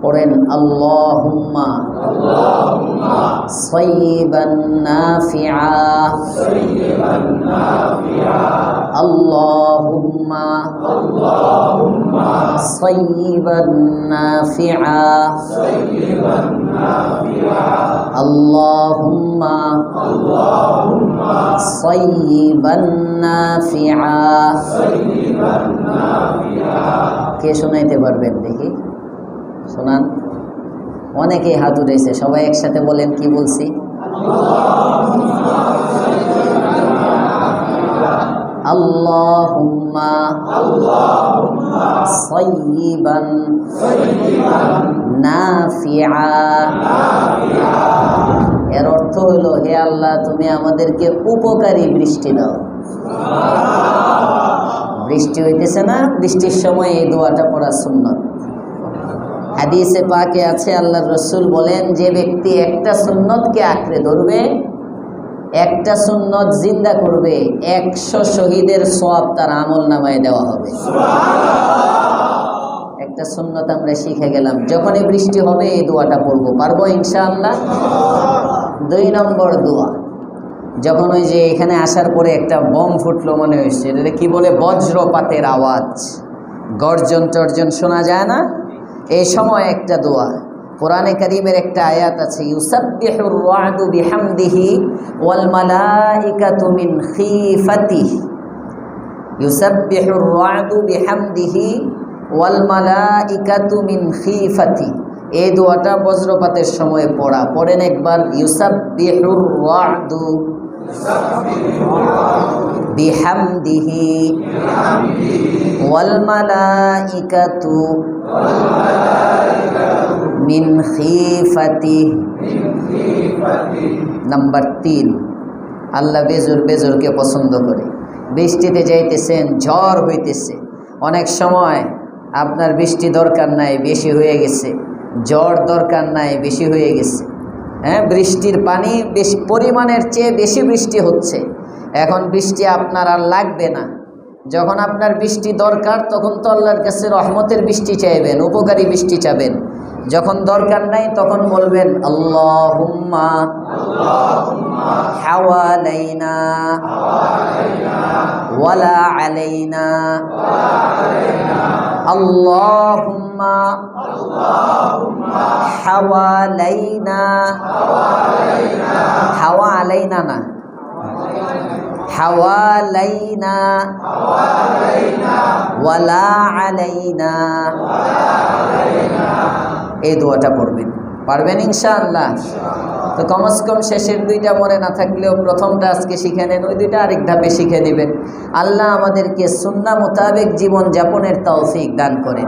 পড়েন আল্লাহুম্মা সাইয়্যিবান নাফিআ আল্লাহুম্মা সাইয়্যিবান নাফিআ আল্লাহুম্মা সাইয়্যিবান নাফিআ। কে শোনাইতে পারবেন দেখি? শোনান। অনেকেই হাত উঠেছে, সবাই একসাথে বলেন, কি বলছি? আল্লাহুম্মা সাইয়্যিবান নাফিআ। এর অর্থ হলো, হে আল্লাহ, তুমি আমাদেরকে উপকারী বৃষ্টি দাও। বৃষ্টি হইতেছে না, বৃষ্টির সময় এই দোয়াটা পড়া সুন্নাত। হাদিসে পাকে আছে, আল্লাহর রাসূল বলেন, যে ব্যক্তি একটা সুন্নতকে আঁকড়ে ধরবে, একটা সুন্নত জিন্দা করবে, 100 শহীদের সওয়াব তার আমলনামায় দেওয়া হবে। একটা সুন্নত আমরা শিখে গেলাম, যখনই বৃষ্টি হবে এই দোয়াটা পড়বো, পারবো ইনশাআল্লাহ। 2 নম্বর দোয়া, যখন ওই যে এখানে আসার পরে একটা বম ফুটলো মনে হয়েছে, এটা কি বলে, বজ্রপাতের আওয়াজ, গর্জন টর্জন শোনা যায় না, এই সময় একটা দোয়া। কোরআনে কারীমের একটা আয়াত আছে, ইউসাব্বিহুর রা'দু বিহামদিহি ওয়াল মালাইকাতু মিন খিফাতিহি। ইউসাব্বিহুর রা'দু বিহামদিহি ওয়াল মালাইকাতু মিন খিফাতিহি। এই দোয়াটা বজ্রপাতের সময় পড়া। পড়েন একবার, ইউসাব্বিহুর রা'দু বিহামদিহি ওয়াল মালাইকাতু মিন খিফাতিহি। নাম্বার 3, আল্লাহ বেজোরকে পছন্দ করে। বৃষ্টিতে যাইতেছেন, ঝড় হইতেছে, অনেক সময় আপনার বৃষ্টি দরকার নাই, বেশি হয়ে গেছে, ঝড় দরকার নাই, বেশি হয়ে গেছে। হ্যাঁ, বৃষ্টির পানি বেশি পরিমাণের চেয়ে বেশি বৃষ্টি হচ্ছে, এখন বৃষ্টি আপনার আর লাগবে না। যখন আপনার বৃষ্টি দরকার, তখন তো আল্লাহর কাছে রহমতের বৃষ্টি চাইবেন, উপকারী বৃষ্টি চাবেন। যখন দরকার নাই, তখন বলবেন আল্লাহুম্মা হাওয়ালাইনা ওয়ালা আলাইনা। আল্লাহুম্মা হাওয়ালাইনা, হাওয়া আলাইনা না, হাওয়ালাইনা ওয়ালা আলাইনা। এই দোয়াটা পড়বেন, পারবেন ইনশাআল্লাহ? তো কমসে কম শেষের 2টা মনে না থাকলেও প্রথমটা আজকে শিখে নেন, ওই 2টা আরেক ধাপে শিখে নেবেন। আল্লাহ আমাদেরকে সুন্নাহ মোতাবেক জীবন যাপনের তৌফিক দান করেন।